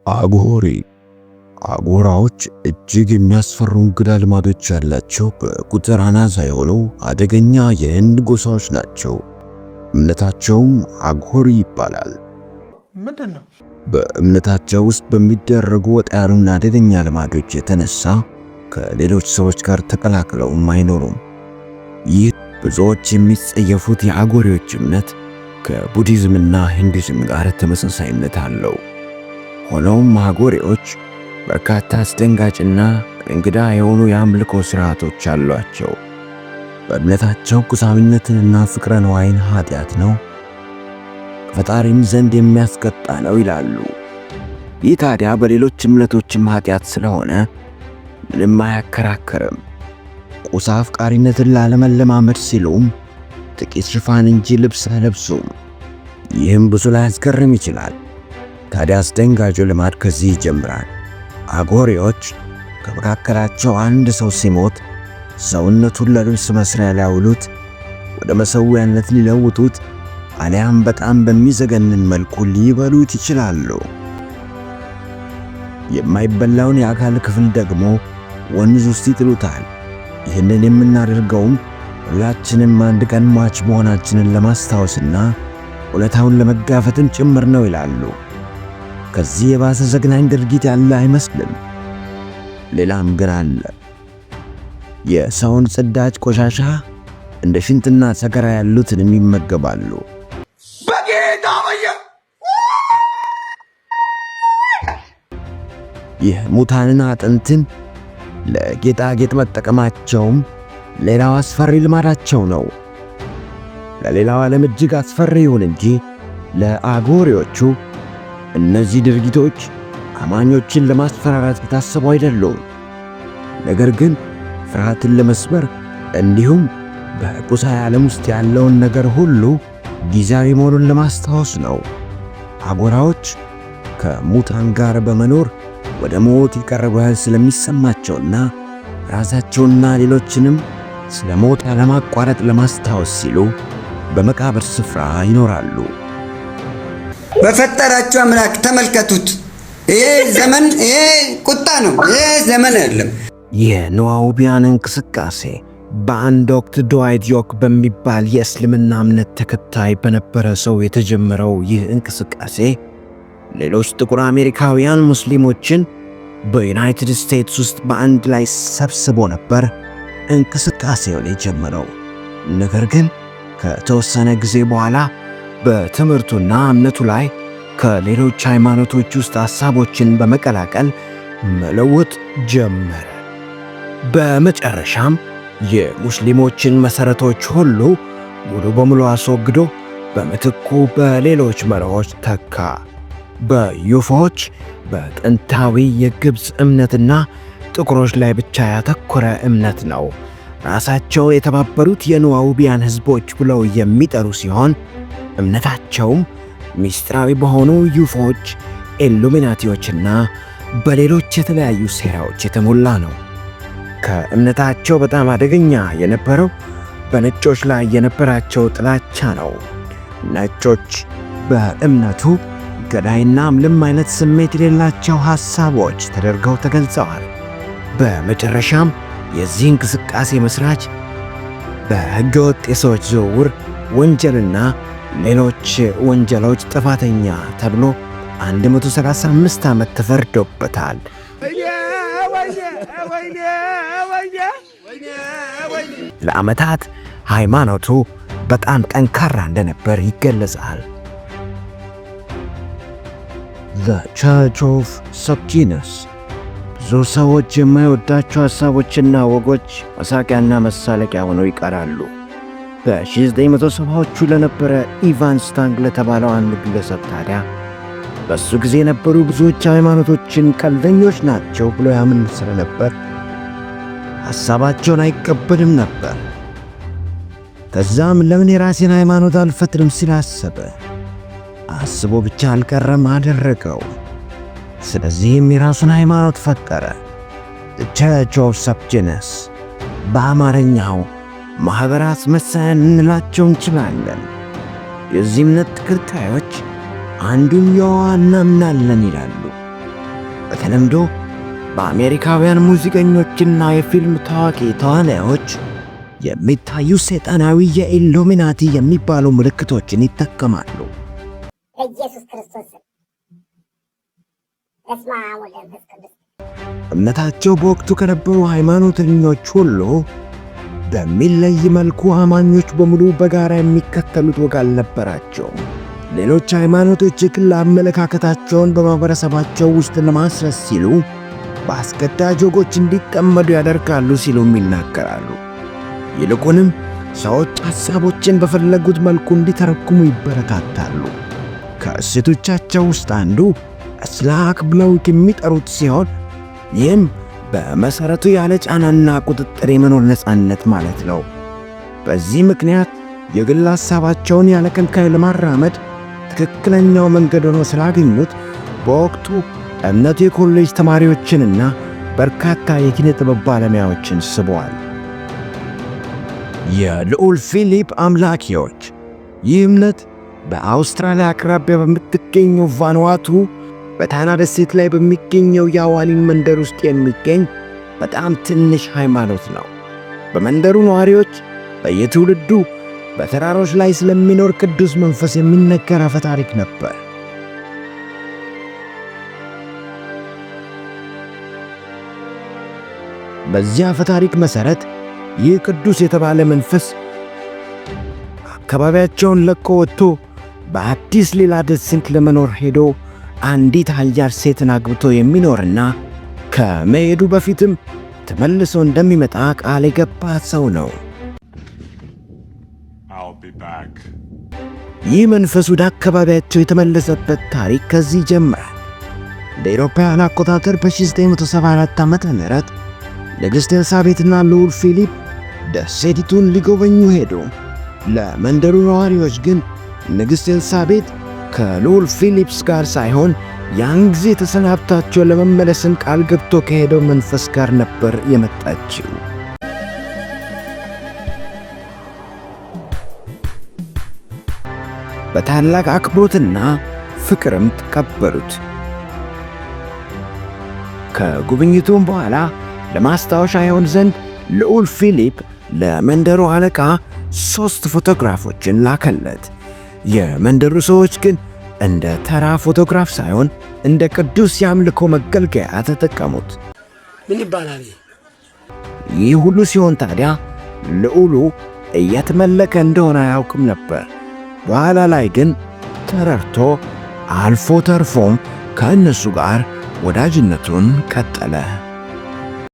አጎሬ አጎራዎች እጅግ የሚያስፈሩ እንግዳ ልማዶች ያላቸው በቁጥር አናሳ የሆኑ አደገኛ የህንድ ጎሳዎች ናቸው። እምነታቸውም አጎሪ ይባላል። ምንድነው? በእምነታቸው ውስጥ በሚደረጉ ወጣ ያሉና አደገኛ ልማዶች የተነሳ ከሌሎች ሰዎች ጋር ተቀላቅለውም አይኖሩም። ይህ ብዙዎች የሚጸየፉት የአጎሪዎች እምነት ከቡዲዝምና ሂንዱይዝም ጋር ተመሳሳይነት አለው። ሆኖም አጎሪዎች በርካታ አስደንጋጭና እንግዳ የሆኑ የአምልኮ ሥርዓቶች አሏቸው። በእምነታቸው ቁሳዊነትንና ፍቅረ ነዋይን ኃጢአት ነው፣ ፈጣሪም ዘንድ የሚያስቀጣ ነው ይላሉ። ይህ ታዲያ በሌሎች እምነቶችም ኃጢአት ስለሆነ ምንም አያከራከርም። ቁሳ አፍቃሪነትን ላለመለማመድ ሲሉም ጥቂት ሽፋን እንጂ ልብስ አይለብሱም። ይህም ብዙ ላይ ያስገርም ይችላል። ታዲያ አስደንጋጩ ልማድ ከዚህ ይጀምራል። አጎሪዎች ከመካከላቸው አንድ ሰው ሲሞት ሰውነቱን ለልብስ መስሪያ ሊያውሉት፣ ወደ መሠዊያነት ሊለውጡት፣ አሊያም በጣም በሚዘገንን መልኩ ሊበሉት ይችላሉ። የማይበላውን የአካል ክፍል ደግሞ ወንዝ ውስጥ ይጥሉታል። ይህንን የምናደርገውም ሁላችንም አንድ ቀን ሟች መሆናችንን ለማስታወስና እውነታውን ለመጋፈጥም ጭምር ነው ይላሉ። ከዚህ የባሰ ዘግናኝ ድርጊት ያለ አይመስልም። ሌላም ግን አለ። የሰውን ጽዳጅ ቆሻሻ እንደ ሽንትና ሰገራ ያሉትን ይመገባሉ። በጌታ ወየ ይህ ሙታንና አጥንትን ለጌጣጌጥ መጠቀማቸውም ሌላው አስፈሪ ልማዳቸው ነው። ለሌላው ዓለም እጅግ አስፈሪ ይሁን እንጂ ለአጎሪዎቹ እነዚህ ድርጊቶች አማኞችን ለማስፈራራት የታሰቡ አይደሉም። ነገር ግን ፍርሃትን ለመስበር እንዲሁም በቁሳዊ ዓለም ውስጥ ያለውን ነገር ሁሉ ጊዜያዊ መሆኑን ለማስታወስ ነው። አጎራዎች ከሙታን ጋር በመኖር ወደ ሞት የቀረቡ ያህል ስለሚሰማቸውና ራሳቸውና ሌሎችንም ስለ ሞት ያለማቋረጥ ለማስታወስ ሲሉ በመቃብር ስፍራ ይኖራሉ። በፈጠራቸው አምላክ ተመልከቱት። ይሄ ዘመን ይሄ ቁጣ ነው። ይሄ ዘመን አይደለም። የኑዋውቢያን እንቅስቃሴ በአንድ ወቅት ድዋይት ዮክ በሚባል የእስልምና እምነት ተከታይ በነበረ ሰው የተጀመረው ይህ እንቅስቃሴ ሌሎች ጥቁር አሜሪካውያን ሙስሊሞችን በዩናይትድ ስቴትስ ውስጥ በአንድ ላይ ሰብስቦ ነበር እንቅስቃሴውን የጀመረው። ነገር ግን ከተወሰነ ጊዜ በኋላ በትምህርቱና እምነቱ ላይ ከሌሎች ሃይማኖቶች ውስጥ ሐሳቦችን በመቀላቀል መለወጥ ጀመረ። በመጨረሻም የሙስሊሞችን መሠረቶች ሁሉ ሙሉ በሙሉ አስወግዶ በምትኩ በሌሎች መርሆች ተካ። በዩፎዎች በጥንታዊ የግብፅ እምነትና ጥቁሮች ላይ ብቻ ያተኮረ እምነት ነው። ራሳቸው የተባበሩት የኑዋውቢያን ሕዝቦች ብለው የሚጠሩ ሲሆን እምነታቸውም ሚስጥራዊ በሆኑ ዩፎዎች፣ ኢሉሚናቲዎችና በሌሎች የተለያዩ ሴራዎች የተሞላ ነው። ከእምነታቸው በጣም አደገኛ የነበረው በነጮች ላይ የነበራቸው ጥላቻ ነው። ነጮች በእምነቱ ገዳይና ምንም አይነት ስሜት የሌላቸው ሐሳቦች ተደርገው ተገልጸዋል። በመጨረሻም የዚህ እንቅስቃሴ መስራች በሕገወጥ የሰዎች ዝውውር ወንጀልና ሌሎች ወንጀሎች ጥፋተኛ ተብሎ 135 ዓመት ተፈርዶበታል። ለዓመታት ሃይማኖቱ በጣም ጠንካራ እንደነበር ይገለጻል። The Church of Subgenus ብዙ ሰዎች የማይወዳቸው ሐሳቦችና ወጎች መሳቂያና መሳለቂያ ሆነው ይቀራሉ። በ1970ዎቹ ለነበረ ኢቫን ስታንግ ለተባለው አንድ ግለሰብ ታዲያ በሱ ጊዜ የነበሩ ብዙዎች ሃይማኖቶችን ቀልደኞች ናቸው ብሎ ያምን ስለነበር ሐሳባቸውን አይቀበልም ነበር። ከዛም ለምን የራሴን ሃይማኖት አልፈጥርም ሲል አሰበ። አስቦ ብቻ አልቀረም፣ አደረገው። ስለዚህም የራሱን ሃይማኖት ፈጠረ። The Church of Subgenus በአማርኛው ማኅበራት መሳያን እንላቸው እንችላለን። የዚህ እምነት ተከታዮች አንዱን የዋ እናምናለን ይላሉ። በተለምዶ በአሜሪካውያን ሙዚቀኞችና የፊልም ታዋቂ ተዋናዮች የሚታዩ ሰይጣናዊ የኢሉሚናቲ የሚባሉ ምልክቶችን ይጠቀማሉ። ኢየሱስ ክርስቶስ እምነታቸው በወቅቱ ከነበሩ ሃይማኖተኞች ሁሉ በሚለይ መልኩ አማኞች በሙሉ በጋራ የሚከተሉት ወግ አልነበራቸውም። ሌሎች ሃይማኖቶች የግል አመለካከታቸውን በማህበረሰባቸው ውስጥ ለማስረጽ ሲሉ በአስገዳጅ ወጎች እንዲጠመዱ ያደርጋሉ ሲሉም ይናገራሉ። ይልቁንም ሰዎች ሐሳቦችን በፈለጉት መልኩ እንዲተረጉሙ ይበረታታሉ። ከእሴቶቻቸው ውስጥ አንዱ እስላክ ብለው የሚጠሩት ሲሆን ይህም በመሠረቱ ያለ ጫናና ቁጥጥር የመኖር ነፃነት ማለት ነው። በዚህ ምክንያት የግል ሐሳባቸውን ያለ ከልካይ ለማራመድ ትክክለኛው መንገድ ሆኖ ስላገኙት በወቅቱ እምነቱ የኮሌጅ ተማሪዎችንና በርካታ የኪነ ጥበብ ባለሙያዎችን ስበዋል። የልዑል ፊሊፕ አምላኪዎች። ይህ እምነት በአውስትራሊያ አቅራቢያ በምትገኘው ቫኑዋቱ በታና ደሴት ላይ በሚገኘው የአዋሊን መንደር ውስጥ የሚገኝ በጣም ትንሽ ሃይማኖት ነው። በመንደሩ ነዋሪዎች በየትውልዱ በተራሮች ላይ ስለሚኖር ቅዱስ መንፈስ የሚነገር አፈ ታሪክ ነበር። በዚያ አፈ ታሪክ መሠረት ይህ ቅዱስ የተባለ መንፈስ አካባቢያቸውን ለቆ ወጥቶ በአዲስ ሌላ ደሴት ለመኖር ሄዶ አንዲት ኃያል ሴትን አግብቶ የሚኖርና ከመሄዱ በፊትም ተመልሶ እንደሚመጣ ቃል የገባ ሰው ነው። ይህ መንፈስ ወደ አካባቢያቸው የተመለሰበት ታሪክ ከዚህ ጀምራል። እንደ አውሮፓውያን አቆጣጠር በ1974 ዓመተ ምህረት ንግሥት ኤልሳቤጥና ልዑል ፊሊፕ ደሴቲቱን ሊጎበኙ ሄዱ። ለመንደሩ ነዋሪዎች ግን ንግሥት ኤልሳቤጥ ከልዑል ፊሊፕስ ጋር ሳይሆን ያን ጊዜ ተሰናብታቸው ለመመለስን ቃል ገብቶ ከሄደው መንፈስ ጋር ነበር የመጣችው። በታላቅ አክብሮትና ፍቅርም ተቀበሉት። ከጉብኝቱም በኋላ ለማስታወሻ ይሆን ዘንድ ልዑል ፊሊፕ ለመንደሩ አለቃ 3 ፎቶግራፎችን ላከለት። የመንደሩ ሰዎች ግን እንደ ተራ ፎቶግራፍ ሳይሆን እንደ ቅዱስ የአምልኮ መገልገያ ተጠቀሙት። ምን ይባላል? ይህ ሁሉ ሲሆን ታዲያ ልዑሉ እየተመለከ እንደሆነ አያውቅም ነበር። በኋላ ላይ ግን ተረድቶ አልፎ ተርፎም ከእነሱ ጋር ወዳጅነቱን ቀጠለ።